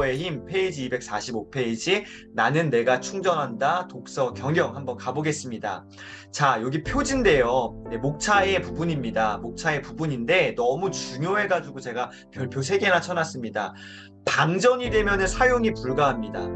독서의 힘 페이지 245페이지 나는 내가 충전한다 독서 경영 한번 가보겠습니다. 자, 여기 표지인데요. 네, 목차의 부분입니다. 목차의 부분인데 너무 중요해가지고 제가 별표 3개나 쳐놨습니다. 방전이 되면 사용이 불가합니다.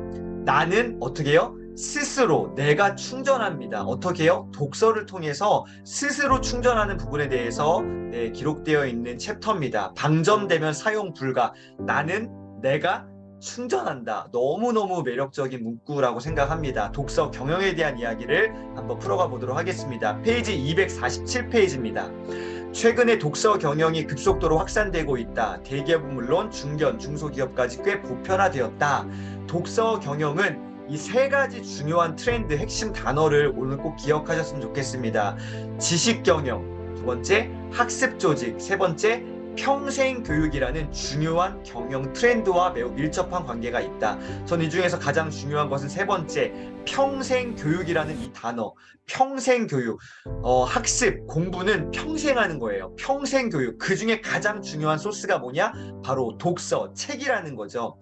나는 어떻게 해요? 스스로 내가 충전합니다. 어떻게 해요? 독서를 통해서 스스로 충전하는 부분에 대해서 네, 기록되어 있는 챕터입니다. 방전되면 사용 불가. 나는 내가 충전한다. 너무너무 매력적인 문구라고 생각합니다. 독서 경영에 대한 이야기를 한번 풀어가 보도록 하겠습니다. 페이지 247페이지입니다. 최근에 독서 경영이 급속도로 확산되고 있다. 대기업은 물론 중견, 중소기업까지 꽤 보편화되었다. 독서 경영은 이 3가지 중요한 트렌드 핵심 단어를 오늘 꼭 기억하셨으면 좋겠습니다. 지식 경영, 2번째 학습 조직, 3번째 평생 교육이라는 중요한 경영 트렌드와 매우 밀접한 관계가 있다. 전 이 중에서 가장 중요한 것은 3번째 평생 교육이라는 이 단어. 평생 교육. 학습, 공부는 평생 하는 거예요. 평생 교육. 그 중에 가장 중요한 소스가 뭐냐? 바로 독서, 책이라는 거죠.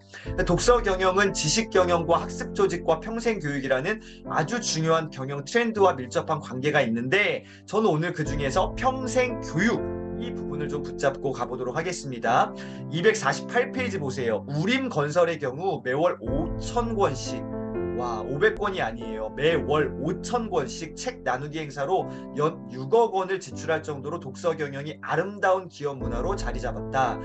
독서 경영은 지식 경영과 학습 조직과 평생 교육이라는 아주 중요한 경영 트렌드와 밀접한 관계가 있는데 저는 오늘 그 중에서 평생 교육 이 부분을 좀 붙잡고 가보도록 하겠습니다. 248페이지 보세요. 우림건설의 경우 매월 5,000권씩 와 500권이 아니에요. 매월 5,000권씩 책 나누기 행사로 연 6억 원을 지출할 정도로 독서 경영이 아름다운 기업 문화로 자리 잡았다.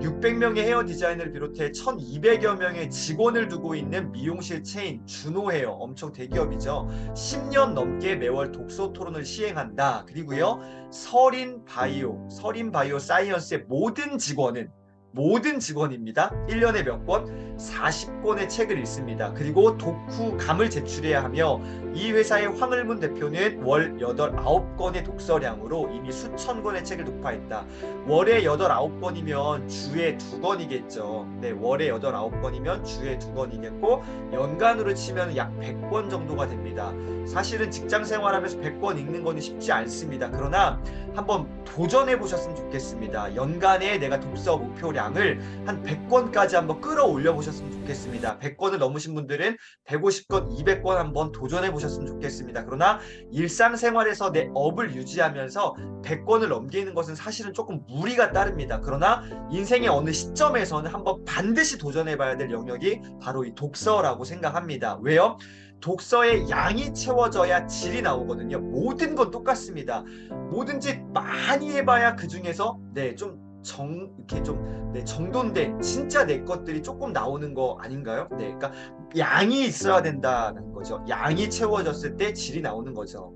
600명의 헤어 디자이너를 비롯해 1,200여 명의 직원을 두고 있는 미용실 체인 준호 헤어 엄청 대기업이죠. 10년 넘게 매월 독서 토론을 시행한다. 그리고요. 서린 바이오 사이언스의 모든 직원입니다. 1년에 몇 권? 40권의 책을 읽습니다. 그리고 독후감을 제출해야 하며 이 회사의 황을문 대표는 월 8, 9권의 독서량으로 이미 수천 권의 책을 독파했다. 월에 8, 9권이면 주에 2권이겠죠. 네, 월에 8, 9권이면 주에 2권이겠고 연간으로 치면 약 100권 정도가 됩니다. 사실은 직장 생활하면서 100권 읽는 거는 쉽지 않습니다. 그러나 한번 도전해 보셨으면 좋겠습니다. 연간에 내가 독서 목표량을 한 100권까지 한번 끌어올려 보셨으면 좋겠습니다. 100권을 넘으신 분들은 150권, 200권 한번 도전해 보셨으면 좋겠습니다. 그러나 일상생활에서 내 업을 유지하면서 100권을 넘기는 것은 사실은 조금 무리가 따릅니다. 그러나 인생의 어느 시점에서는 한번 반드시 도전해 봐야 될 영역이 바로 이 독서라고 생각합니다. 왜요? 독서의 양이 채워져야 질이 나오거든요. 모든 건 똑같습니다. 뭐든지 많이 해봐야 그 중에서 이렇게 좀 정돈된 진짜 내 것들이 조금 나오는 거 아닌가요? 네, 그러니까 양이 있어야 된다는 거죠. 양이 채워졌을 때 질이 나오는 거죠.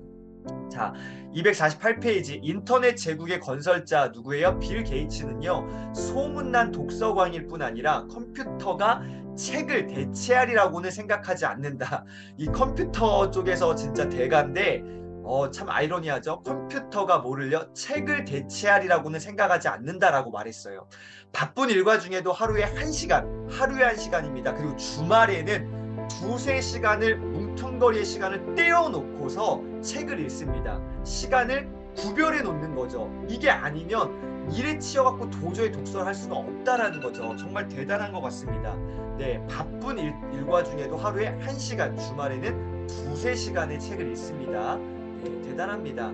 자, 248페이지 인터넷 제국의 건설자 누구예요? 빌 게이츠는요. 소문난 독서광일 뿐 아니라 컴퓨터가 책을 대체하리라고는 생각하지 않는다. 이 컴퓨터 쪽에서 진짜 대가인데 참 아이러니하죠. 컴퓨터가 뭐를요? 책을 대체하리라고는 생각하지 않는다라고 말했어요. 바쁜 일과 중에도 하루에 1시간입니다. 그리고 주말에는 2~3시간을 뭉텅거리의 시간을 떼어놓고서 책을 읽습니다. 시간을 구별해 놓는 거죠. 이게 아니면 일에 치여갖고 도저히 독서를 할 수가 없다라는 거죠. 정말 대단한 것 같습니다. 네, 바쁜 일과 중에도 하루에 1시간, 주말에는 2~3시간의 책을 읽습니다. 네, 대단합니다.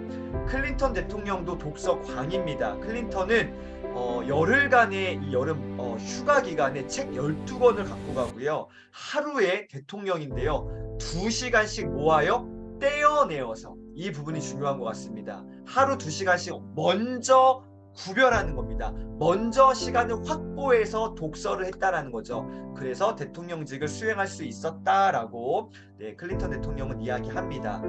클린턴 대통령도 독서광입니다. 클린턴은 열흘간의 이 여름 휴가 기간에 책 12권을 갖고 가고요. 하루에 대통령인데요. 2시간씩 모아요. 떼어내어서 이 부분이 중요한 것 같습니다. 하루 2시간씩 먼저 구별하는 겁니다. 먼저 시간을 확보해서 독서를 했다라는 거죠. 그래서 대통령직을 수행할 수 있었다라고 클린턴 대통령은 이야기합니다.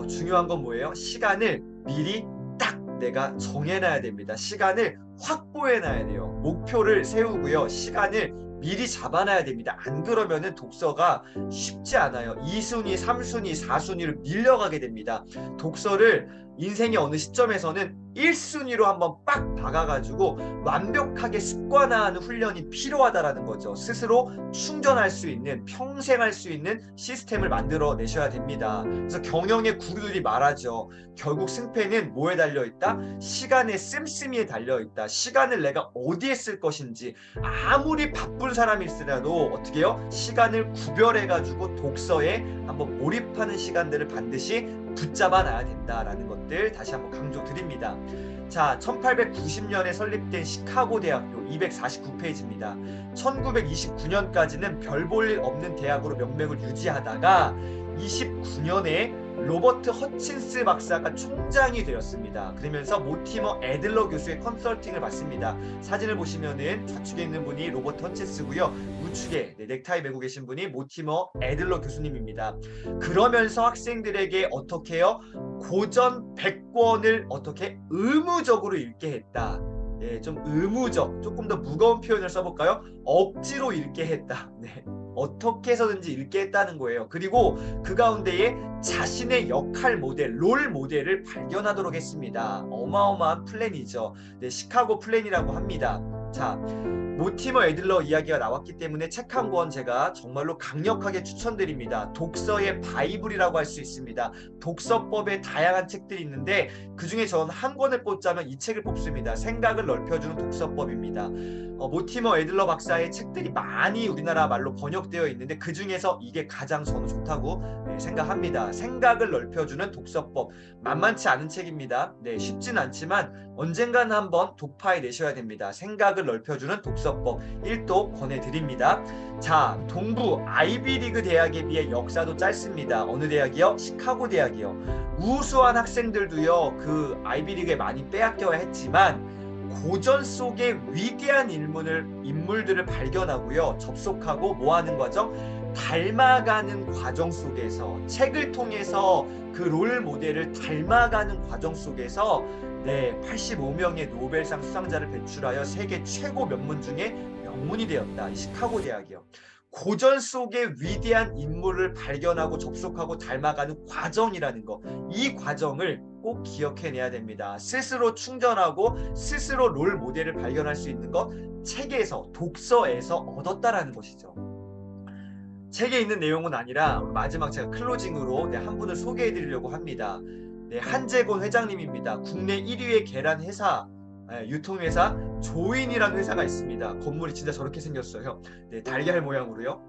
중요한 건 뭐예요? 시간을 미리 딱 내가 정해놔야 됩니다. 시간을 확보해놔야 돼요. 목표를 세우고요. 시간을 미리 잡아놔야 됩니다. 안 그러면은 독서가 쉽지 않아요. 2순위, 3순위, 4순위로 밀려가게 됩니다. 독서를 인생의 어느 시점에서는 1순위로 한번 빡 박아가지고 완벽하게 습관화하는 훈련이 필요하다라는 거죠. 스스로 충전할 수 있는, 평생 할 수 있는 시스템을 만들어내셔야 됩니다. 그래서 경영의 구루들이 말하죠. 결국 승패는 뭐에 달려있다? 시간의 씀씀이에 달려있다. 시간을 내가 어디에 쓸 것인지, 아무리 바쁜 사람일지라도 어떻게 해요? 시간을 구별해가지고 독서에 한번 몰입하는 시간들을 반드시 붙잡아 놔야 된다라는 것들 다시 한번 강조드립니다. 자, 1890년에 설립된 시카고 대학교 249페이지입니다. 1929년까지는 별 볼 일 없는 대학으로 명맥을 유지하다가 29년에 로버트 허친스 박사가 총장이 되었습니다. 그러면서 모티머 애들러 교수의 컨설팅을 받습니다. 사진을 보시면은 좌측에 있는 분이 로버트 허친스고요. 우측에 넥타이 메고 계신 분이 모티머 애들러 교수님입니다. 그러면서 학생들에게 어떻게 해요? 고전 100권을 어떻게 의무적으로 읽게 했다. 예, 좀 의무적, 조금 더 무거운 표현을 써볼까요? 억지로 읽게 했다. 네. 어떻게 해서든지 읽게 했다는 거예요. 그리고 그 가운데에 자신의 역할 모델, 롤 모델을 발견하도록 했습니다. 어마어마한 플랜이죠. 네, 시카고 플랜이라고 합니다. 자, 모티머 애들러 이야기가 나왔기 때문에 책 한 권 제가 정말로 강력하게 추천드립니다. 독서의 바이블이라고 할 수 있습니다. 독서법의 다양한 책들이 있는데 그중에 전 한 권을 뽑자면 이 책을 뽑습니다. 생각을 넓혀주는 독서법입니다. 모티머 애들러 박사의 책들이 많이 우리나라 말로 번역되어 있는데 그 중에서 이게 가장 저는 좋다고 생각합니다. 생각을 넓혀주는 독서법. 만만치 않은 책입니다. 네, 쉽진 않지만 언젠가는 한번 독파해 내셔야 됩니다. 생각을 넓혀주는 독서법 1도 권해드립니다. 자, 동부 아이비리그 대학에 비해 역사도 짧습니다. 어느 대학이요? 시카고 대학이요. 우수한 학생들도요, 그 아이비리그에 많이 빼앗겨야 했지만 고전 속의 위대한 인물들을 발견하고요, 접속하고 뭐하는 과정? 닮아가는 과정 속에서, 책을 통해서 그 롤 모델을 닮아가는 과정 속에서 85명의 노벨상 수상자를 배출하여 세계 최고 명문 중에 명문이 되었다. 이 시카고 대학이요. 고전 속의 위대한 인물을 발견하고 접속하고 닮아가는 과정이라는 거, 이 과정을 꼭 기억해내야 됩니다. 스스로 충전하고 스스로 롤 모델을 발견할 수 있는 것, 책에서, 독서에서 얻었다라는 것이죠. 책에 있는 내용은 아니라 마지막 제가 클로징으로 한 분을 소개해 드리려고 합니다. 한재곤 회장님입니다. 국내 1위의 계란 회사, 유통회사 조인이라는 회사가 있습니다. 건물이 진짜 저렇게 생겼어요. 달걀 모양으로요.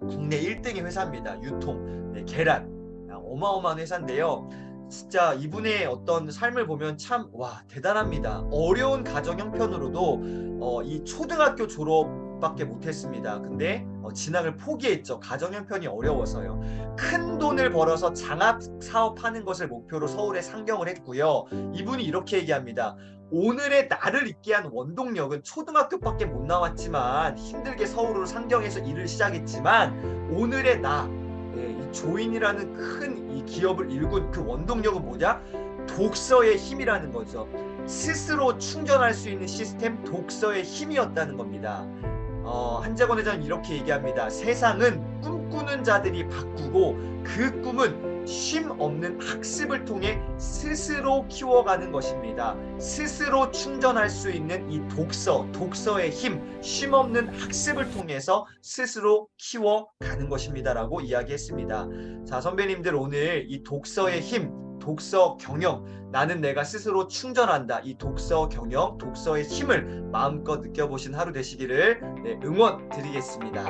국내 1등의 회사입니다. 유통, 계란. 어마어마한 회사인데요. 진짜 이분의 어떤 삶을 보면 참 대단합니다. 어려운 가정 형편으로도 이 초등학교 졸업밖에 못했습니다. 근데 진학을 포기했죠. 가정 형편이 어려워서요. 큰 돈을 벌어서 장학 사업하는 것을 목표로 서울에 상경을 했고요. 이분이 이렇게 얘기합니다. 오늘의 나를 있게 한 원동력은 초등학교밖에 못 나왔지만 힘들게 서울으로 상경해서 일을 시작했지만 오늘의 나, 이 조인이라는 큰 이 기업을 일군 그 원동력은 뭐냐? 독서의 힘이라는 거죠. 스스로 충전할 수 있는 시스템, 독서의 힘이었다는 겁니다. 한재건 회장은 이렇게 얘기합니다. 세상은 꿈꾸는 자들이 바꾸고 그 꿈은 쉼 없는 학습을 통해 스스로 키워가는 것입니다. 스스로 충전할 수 있는 이 독서의 힘, 쉼 없는 학습을 통해서 스스로 키워가는 것입니다라고 이야기했습니다. 자, 선배님들 오늘 이 독서의 힘, 독서 경영, 나는 내가 스스로 충전한다. 이 독서 경영, 독서의 힘을 마음껏 느껴보신 하루 되시기를 응원 드리겠습니다.